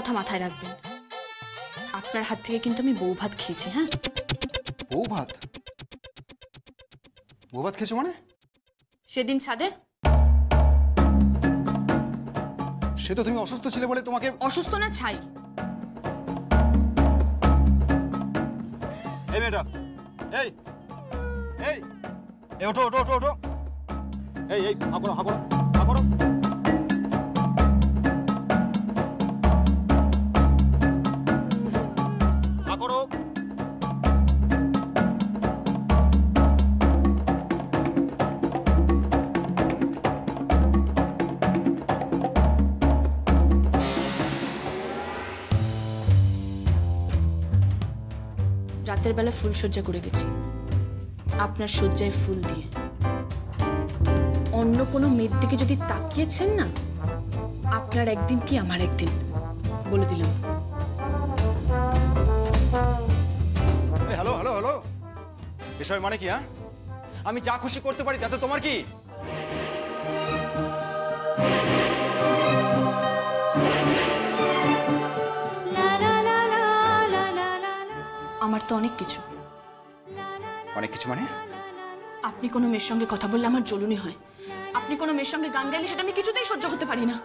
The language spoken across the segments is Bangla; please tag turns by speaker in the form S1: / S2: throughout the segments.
S1: কথা মাথায় রাখবেন। আপনার হাত থেকে কিন্তু আমি বউ ভাত খেয়েছি। হ্যাঁ,
S2: বউ ভাত? বউ ভাত খেয়েছো মানে?
S1: সেদিন ছাদে।
S2: সে তো তুমি অসুস্থ ছিলে বলে তোমাকে।
S1: অসুস্থ না ছাই।
S2: এই মেয়েটা, এই এই এই ওঠো ওঠো ওঠো ওঠো, এই এই হা করো হা করো হা করো। হা করো।
S1: রাতের বেলা ফুলসজ্জা করে গেছি আপনার সজ্জায় ফুল দিয়ে। অন্য কোনো মেয়ের দিকে যদি তাকিয়েছেন না, আপনার একদিন কি আমার একদিন, বলে দিলাম।
S2: হ্যালো হ্যালো হ্যালো, এসব মানে কি? হ্যাঁ, আমি যা খুশি করতে পারি তাতে তোমার কি?
S1: আমার তো অনেক কিছু।
S2: অনেক কিছু মানে?
S1: আপনি কোনো মেয়ের সঙ্গে কথা বললে আমার জ্বলুনি হয়। আপনি কোনো মেয়ের সঙ্গে গান গাইলে সেটা আমি কিছুতেই সহ্য করতে পারি না।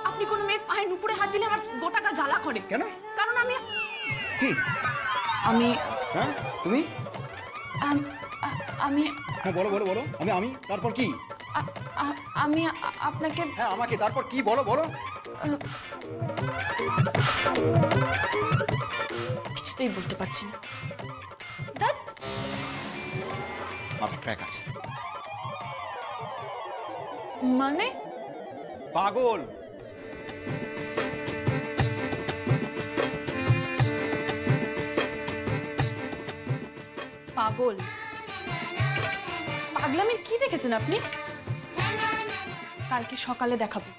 S1: আপনি কোনো মেয়ের পায়ের নুপুরে হাত দিলে আমার গোটা গা জ্বালা করে।
S2: কেন?
S1: কারণ আমি
S2: কি? হ্যাঁ তুমি?
S1: আমি
S2: হ্যাঁ বলো বলো বলো। আমি তারপর কি?
S1: আমি আপনাকে।
S2: হ্যাঁ আমাকে তারপর কি বলো বলো।
S1: কিছুতেই বলতে পারছি না।
S2: মাথা ক্র্যাক আছে
S1: মানে?
S2: পাগল।
S1: পাগল? পাগলামির কি দেখেছেন আপনি? কালকে সকালে দেখাবো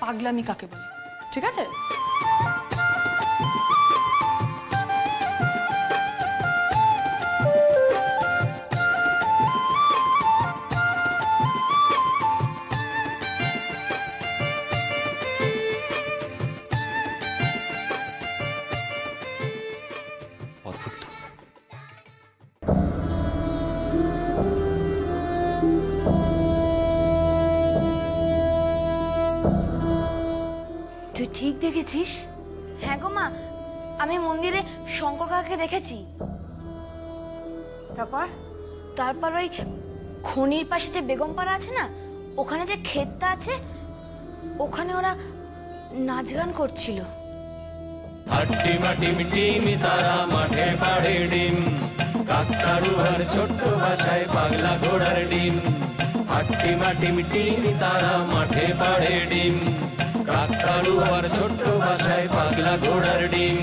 S1: পাগলামি কাকে বলে, ঠিক আছে?
S3: তুই ঠিক দেখেছিস?
S4: হ্যাঁ গো মা, আমি মন্দিরে শঙ্কর কাকাকে দেখেছি। তারপর ওই খনির পাশে যে বেগমপাড়া আছে না, ওখানে যে ক্ষেতটা আছে, ওখানে ওরা নাচ গান করছিল।
S5: হাট্টি মাটি মিটিমি তারা মাঠে পাড়ে ডিম, কাকতাড়ুয়ার ছোট্ট ভাষায় পাগলা ঘোড়ার ডিম। হাট্টি মাটি মিটিমি তারা মাঠে পাড়ে ডিম, কাকতাড়ুয়ার ছোট্ট ভাষায় পাগলা ঘোড়ার ডিম।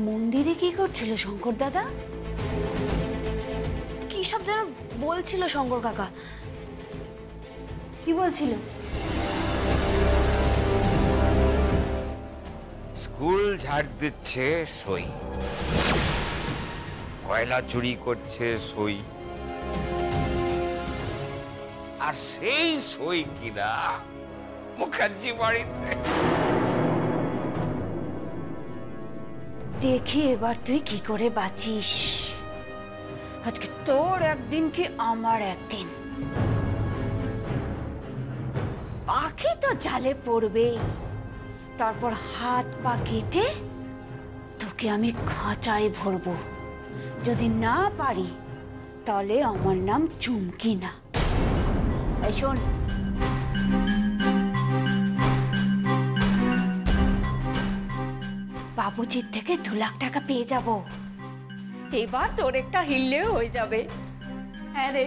S3: মন্দিরে কি করছিল শঙ্কর দাদা?
S4: কি সব যেন বলছিল শঙ্কর কাকা।
S3: কি বলছিল?
S6: স্কুল ঝাড় দিচ্ছে সই, কয়লা চুরি করছে সই, আর সেই সই কিনা মুখার্জি বাড়িতে।
S3: দেখি এবার তুই কি করে বাঁচিস। আজকে তোর একদিন কি আমার একদিন। পাখি তো জালে পড়বেই, তারপর হাত পা কেটে তোকে আমি খাঁচায় ভরবো। যদি না পারি তাহলে আমার নাম চুমকি না। এই শোন, বাবুজির থেকে 2 লাখ টাকা পেয়ে যাব। এবার তোর একটা হিললে হয়ে যাবে। হ্যাঁ রে,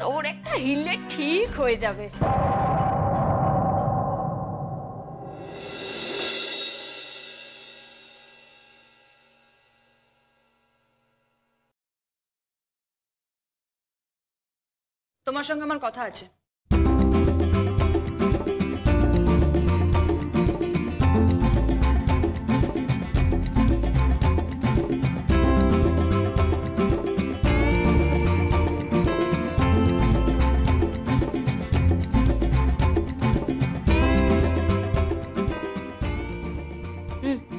S3: তোর একটা হিললে ঠিক হয়ে যাবে।
S1: তোমার সঙ্গে আমার কথা আছে।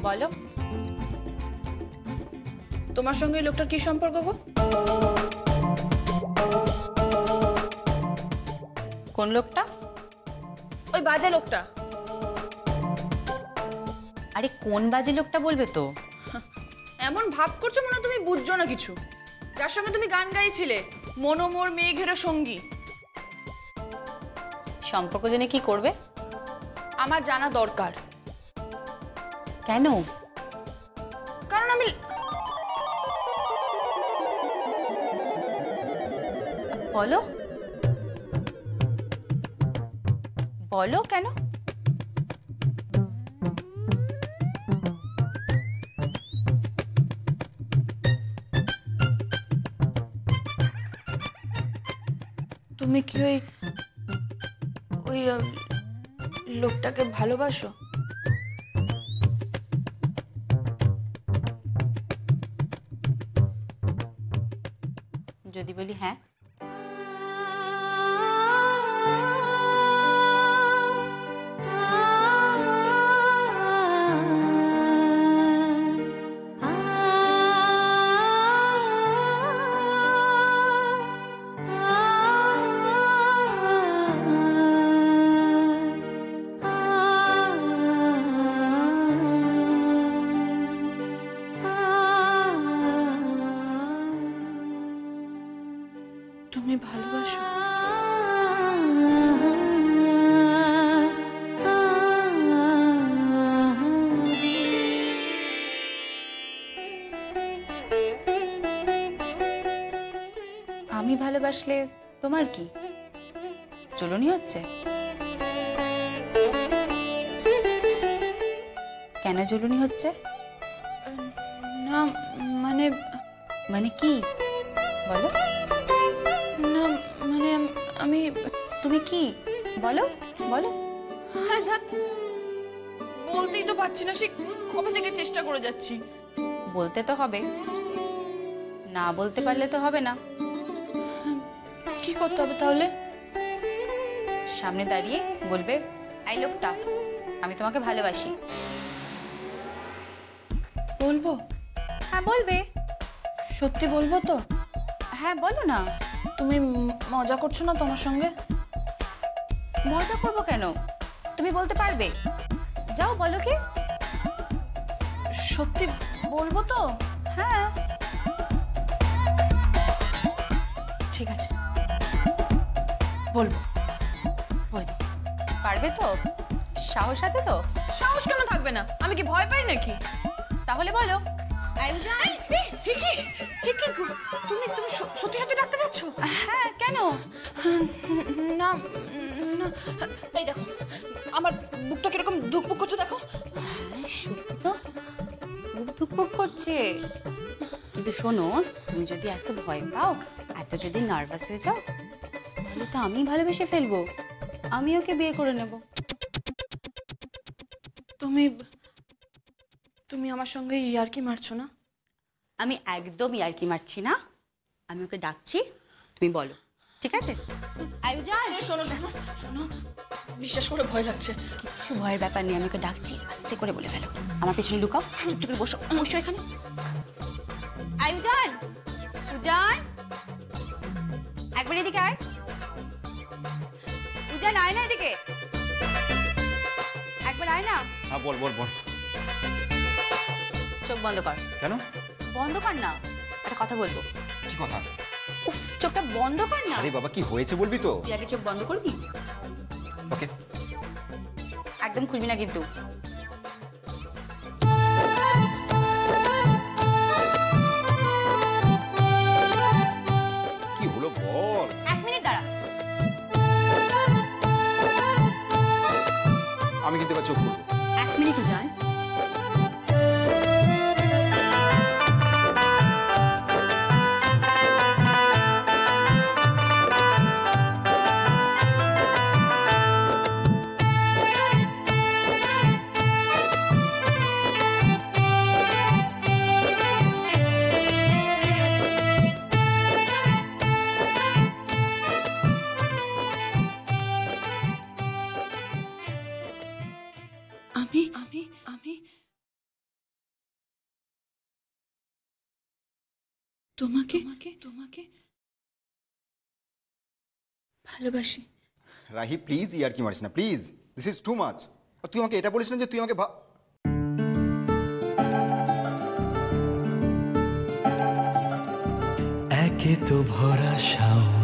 S3: বলো।
S1: তোমার সঙ্গে এই লোকটার কি সম্পর্ক গো?
S3: কোন লোকটা?
S1: ওই বাজে লোকটা।
S3: আরে কোন বাজে লোকটা বলবে তো?
S1: এমন ভাব করছো মনে হয় তুমি বুঝছো না কিছু। যার সঙ্গে তুমি গান গাইছিলে, মনোমোর মেঘের সঙ্গী।
S3: সম্পর্ক জেনে কি করবে?
S1: আমার জানা দরকার।
S3: কেন?
S1: কারণ আমি
S3: বলো বলো কেন?
S1: তুমি কি ওই ওই লোকটাকে ভালোবাসো?
S3: যদি বলি হ্যাঁ।
S1: তুমি ভালোবাসো?
S3: আমি ভালোবাসলে তোমার কি জ্বলনি হচ্ছে? কেন জ্বলনি হচ্ছে?
S1: না মানে
S3: মানে কি বলো?
S1: না মানে আমি
S3: তুমি কি বলো বলো?
S1: আরে ধ্যাৎ, বলতেই তো পারছি না, সে কবে থেকে চেষ্টা করে যাচ্ছি।
S3: বলতে তো হবে, না বলতে পারলে তো হবে না।
S1: কি করতে হবে তাহলে?
S3: সামনে দাঁড়িয়ে বলবে, এই লোকটা, আমি তোমাকে ভালোবাসি।
S1: বলবো?
S3: হ্যাঁ বলবে।
S1: সত্যি বলবো তো?
S3: হ্যাঁ বলো না।
S1: তুমি মজা করছো না তোমার সঙ্গে?
S3: মজা করবো কেন? তুমি বলতে পারবে, যাও বলো। কি
S1: সত্যি বলবো তো?
S3: হ্যাঁ
S1: ঠিক আছে, বলবো বলবো।
S3: পারবে তো? সাহস আছে তো?
S1: সাহস কেন থাকবে না? আমি কি ভয় পাই নাকি?
S3: তাহলে বলো।
S1: তুমি তুমি সত্যি সত্যি ডাকতে যাচ্ছ?
S3: হ্যাঁ কেন?
S1: না না, এই দেখো আমার বুকটা কিরকম ধুকপুক করছে, দেখো।
S3: তো ধুকপুক করছে, কিন্তু শোনো, তুমি যদি এত ভয় পাও, এত যদি নার্ভাস হয়ে যাও, তাহলে তো আমি ভালোবেসে ফেলবো, আমি ওকে বিয়ে করে নেব।
S1: তুমি তুমি আমার সঙ্গে ইয়ার্কি মারছো না?
S3: আমি একদম ইয়ার্কি মারছি না, আমি ওকে ডাকছি, তুমি বলো, ঠিক আছে? আয়ুজান,
S1: শোনো শোনো শোনো, বিশ্বাস করে ভয় লাগছে।
S3: কিছু ভয়ের ব্যাপার নেই, আমি ওকে ডাকছি, আস্তে করে বলে ফেলো। আমার পেছনে লুকাও, চুপটি করে বসো, বসো এখানে। আয়ুজান, উজান, একবার এদিকে আয়। উজান আয় না এদিকে, একবার আয় না।
S2: হ্যাঁ বল বল বল।
S3: চোখ বন্ধ কর।
S2: কেন?
S3: বন্ধ কর না, একটা কথা বলবো।
S2: কি কথা?
S3: উফ, চোখটা বন্ধ কর না।
S2: আরে বাবা, কি হয়েছে বলবি তো?
S3: তুই আগে চোখ বন্ধ করবি?
S2: ওকে।
S3: একদম খুলবি না কিন্তু।
S2: কি হলো বল।
S3: 1 মিনিট দাঁড়া।
S2: আমি কিন্তু এবার চোখ খুলবো।
S3: 1 মিনিট উজান।
S1: তোমাকে তোমাকে ভালোবাসি।
S2: রাহি প্লিজ ইয়ার কি মারিস না please, this is too much. তুই আমাকে এটা বলিস না যে তুই আমাকে
S5: একে তো ভরা শাওন,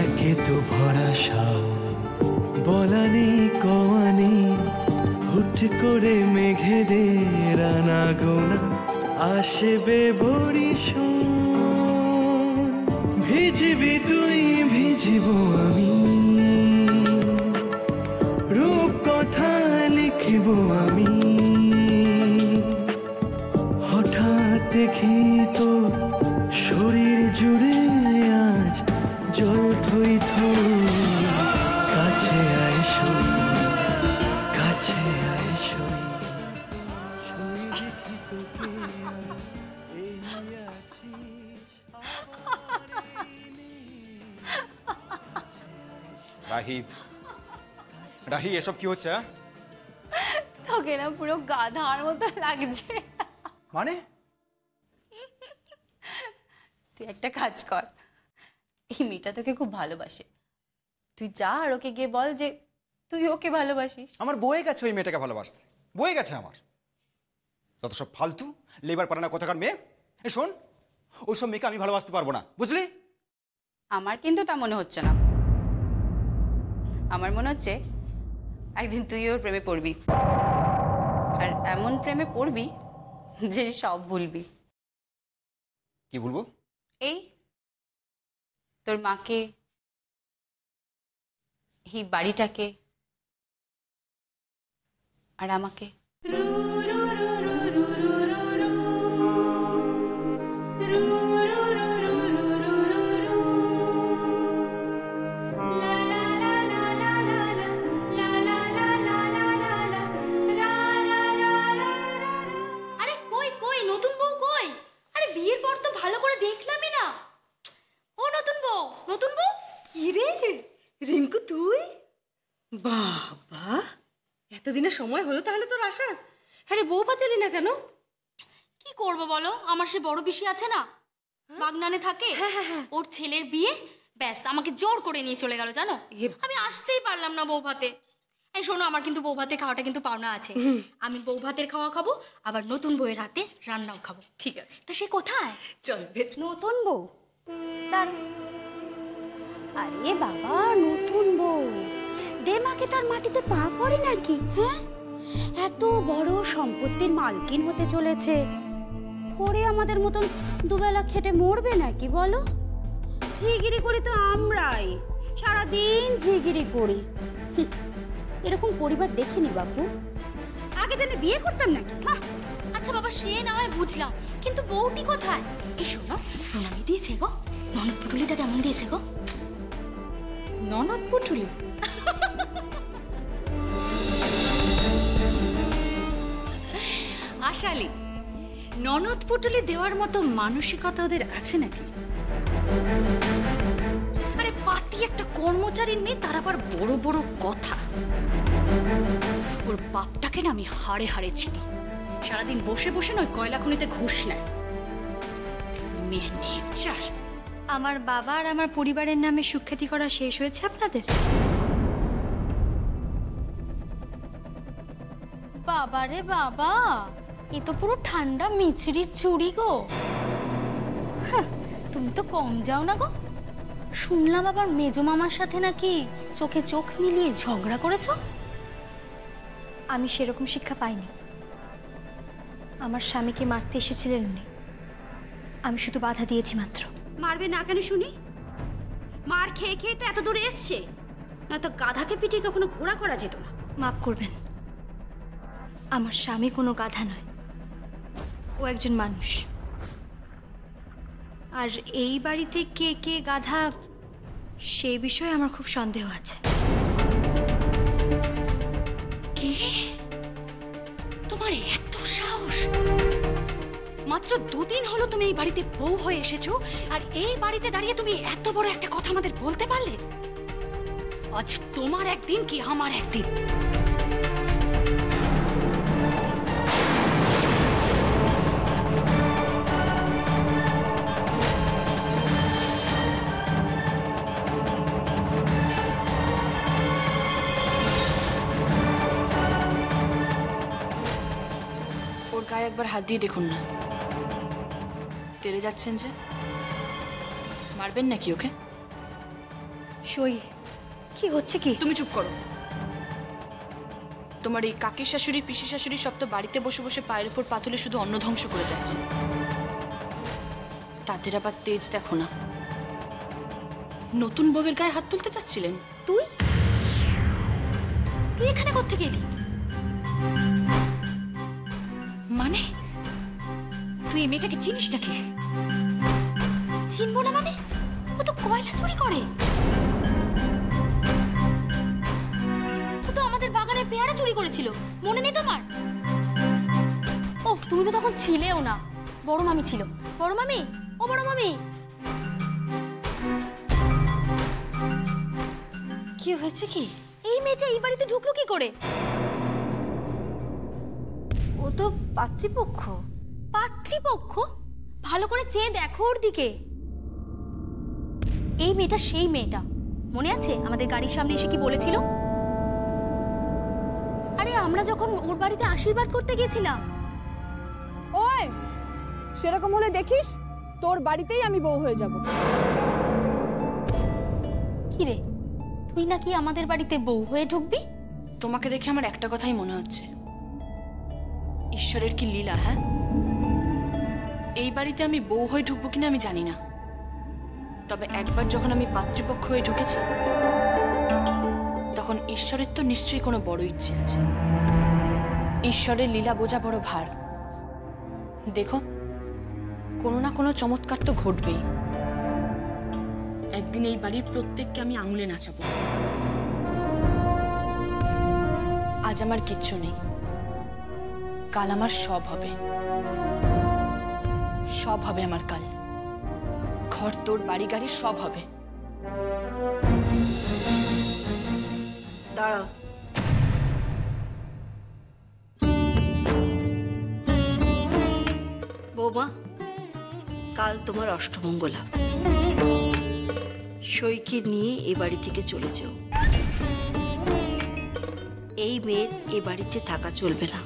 S5: একে তো ভরা শাওন, বলা নেই কওয়া নেই, হুট করে মেঘেদের আনাগোনা আসবে বরিশান। ভিজবি তুই ভিজব আমি, রূপ কথা লিখব আমি, হঠাৎ দেখি তো শরীর জুড়ে আজ জল থই থই। কাছে আয় সই, কাছে আয় সই, সই দেখি তোকে এই আছিস।
S2: রাহি, রাহি এসব কি হচ্ছে?
S3: তোকে না পুরো গাধার মতো লাগছে।
S2: মানে
S3: তুই একটা কাজ কর, এই মেয়েটা তোকে খুব ভালোবাসে, তুই যা আর ওকে গিয়ে বল যে তুই ওকে ভালোবাসিস।
S2: আমার বয়ে গেছে ওই মেয়েটাকে ভালোবাসতে, বয়ে গেছে আমার। যত সব ফালতু লেবার পারে না কোথাকার মেয়ে। এ শোন, ওই সব মেয়েকে আমি ভালোবাসতে পারবো না, বুঝলি?
S3: আমার কিন্তু তা মনে হচ্ছে না, আমার মনে হচ্ছে একদিন তুই ওর প্রেমে পড়বি, আর এমন প্রেমে পড়বি যে সব ভুলবি।
S2: কি বলবো?
S3: এই তোর মাকে, এই বাড়িটাকে, আর আমাকে।
S7: আরে কই কই নতুন বউ কই? আরে বিয়ের পর তো ভালো করে দেখলামই না। ও নতুন বউ, নতুন বউ।
S8: ইরে রিঙ্কু তুই? বাবা, এতদিনের সময় হলো তাহলে তোর আসার। হ্যাঁ রে, বউ ভাত এলি না কেন?
S7: কি করব বলো, আমার সে বড় পিসি আছে না, বাগনানে থাকে, ওর ছেলের বিয়ে, ব্যাস আমাকে জোর করে নিয়ে চলে গেল জানো। আমি আসতেই পারলাম না বউ ভাতে। এই শোনো, আমার কিন্তু বউ ভাতের খাওয়াটা কিন্তু পাওনা আছে। আমি বউ ভাতের খাওয়া খাবো, আবার নতুন বউয়ের হাতে রান্নাও খাবো।
S8: ঠিক আছে,
S7: তা সে কোথায়?
S8: চল
S3: নতুন বউ? আরে বাবা, নতুন বউ দেমাকে তার মাটিতে পা পড়ে নাকি? হ্যাঁ, এত বড় সম্পত্তির মালকিন হতে চলেছে, ধরে আমাদের মতন দুবেলা খেটে মরবে নাকি বলো? ঝিগিরি করি তো আমরাই, সারাদিন ঝিগিরি করি। এরকম পরিবার দেখিনি বাপু, আগে জানি বিয়ে করতাম নাকি?
S7: আচ্ছা বাবা, সে না হয় বুঝলাম, কিন্তু বউটি কোথায়? এই শোনো, প্রণামী দিয়েছে গো, ননদ পুটুলিটা কেমন দিয়েছে গো?
S8: ননদ পুটুলি? আশালি, ননদ পুটুলি দেওয়ার মতো মানসিকতা ওদের আছে নাকি? আরে পাতি একটা কর্মচারীর মেয়ে, তার আবার বড় বড় কথা। ওর বাপটাকে না আমি হাড়ে হাড়ে চিনি, সারাদিন বসে বসে নয় কয়লা খনিতে ঘুষ নেয়। মেয়ে নেচার।
S7: আমার বাবা আর আমার পরিবারের নামে সুখ্যাতি করা শেষ হয়েছে আপনাদের? বাবা রে বাবা, এ তো পুরো ঠান্ডা মিছরির ছুরি গো। হ্যাঁ, তুমি তো কম যাও না গো। শুনলাম আবার মেজো মামার সাথে নাকি চোখে চোখ মিলিয়ে ঝগড়া করেছো। আমি সেরকম শিক্ষা পাইনি। আমার স্বামীকে মারতে এসেছিলেন উনি, আমি শুধু বাধা দিয়েছি মাত্র।
S3: মারবে না কেন শুনি? মার খেয়ে খেয়ে তো এত দূরে এসছে, না তো গাধাকে পিটিয়ে কখনো ঘোড়া করা যেত না।
S7: মাফ করবেন, আমার স্বামী কোনো গাধা নয়, ও একজন মানুষ। আর এই বাড়িতে কে কে গাধা সেই বিষয়ে আমার খুব সন্দেহ আছে।
S1: কি? তোমার এত সাহস?
S8: মাত্র 2 দিন হলো তুমি এই বাড়িতে বউ হয়ে এসেছো, আর এই বাড়িতে দাঁড়িয়ে তুমি এত বড় একটা কথা আমাদের বলতে পারলে? আজ তোমার একদিন কি আমার একদিন।
S1: ওর গায়ে একবার হাত দিয়ে দেখুন না, তেড়ে যাচ্ছেন যে। মারবেন নাকি ওকে?
S4: সই, কি হচ্ছে কি?
S1: তুমি চুপ করো। তোমার এই কাকির শাশুড়ি পিসি শাশুড়ি সব তো বাড়িতে বসে বসে পায়ের উপর পা তুলে শুধু অন্ন ধ্বংস করে যাচ্ছে। তাদের আবার তেজ দেখো না। নতুন বউয়ের গায়ে হাত তুলতে চাচ্ছিলেন?
S7: তুই তুই এখানে কোত্থেকে এলি?
S8: মানে তুই এই মেয়েটাকে চিনিস নাকি?
S7: চিনবো না মানে? ও তো কয়লা চুরি করে। ও তো আমাদের বাগানের পেয়ারা চুরি করেছিল, মনে নেই তোমার? ওফ, তুমি তো তখন ছিলেও না, বড় মামি ছিল। বড় মামি, ও বড় মামি।
S4: কি হয়েছে কি?
S7: এই মেয়েটা এই বাড়িতে ঢুকলো কি করে?
S4: ও তো পাত্রীপক্ষ।
S7: পাত্রীপক্ষ? ভালো করে চেয়ে দেখো ওর দিকে। এই মেয়েটা সেই মেয়েটা, মনে আছে আমাদের গাড়ির সামনে এসে কি বলেছিল? আরে আমরা যখন ওর বাড়িতে আশীর্বাদ করতে গেছিলাম।
S1: ওই সেরকম হলে দেখিস তোর বাড়িতেই আমি বউ হয়ে যাব।
S7: কি রে, তুই নাকি আমাদের বাড়িতে বউ হয়ে ঢুকবি?
S1: তোমাকে দেখে আমার একটা কথাই মনে হচ্ছে, ঈশ্বরের কি লীলা। হ্যাঁ, এই বাড়িতে আমি বউ হয়ে ঢুকবো কিনা আমি জানি না, তবে একবার যখন আমি পাত্রীপক্ষ হয়ে ঢুকেছি তখন ঈশ্বরের তো নিশ্চয়ই কোনো বড় ইচ্ছে আছে। ঈশ্বরের লীলা বোঝা বড় ভার। দেখো, কোনো না কোনো চমৎকার তো ঘটবেই। একদিন এই বাড়ির প্রত্যেককে আমি আঙুলে নাচাবো। আজ আমার কিচ্ছু নেই, কাল আমার সব হবে। সব হবে আমার কাল, ঘর তোর বাড়ি গাড়ি সব হবে।
S4: দাঁড়াও, বৌমা, কাল তোমার অষ্টমঙ্গলা। সইকে নিয়ে এ বাড়ি থেকে চলে যাও। এই মেয়ের এ বাড়িতে থাকা চলবে না।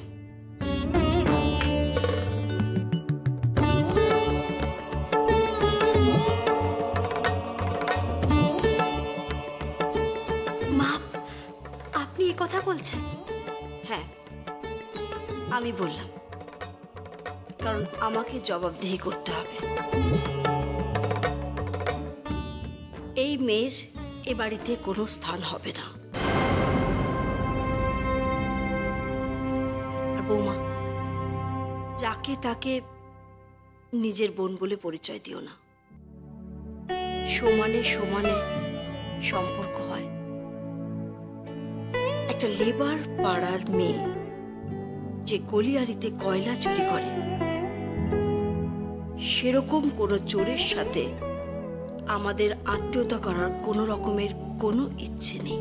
S8: মা, আপনি এই কথা বলছেন?
S4: হ্যাঁ, আমি বললাম, কারণ আমাকে জবাবদিহি করতে হবে। এই মেয়ের এ বাড়িতে কোনো স্থান হবে না। আর বৌমা, যাকে তাকে নিজের বোন বলে পরিচয় দিও না। সমানে সমানে সম্পর্ক হয়। একটা লেবার পাড়ার মেয়ে যে গলিয়ারিতে কয়লা চুরি করে, সেরকম কোনো চোরের সাথে আমাদের আত্মীয়তা করার কোনো রকমের কোনো ইচ্ছে নেই।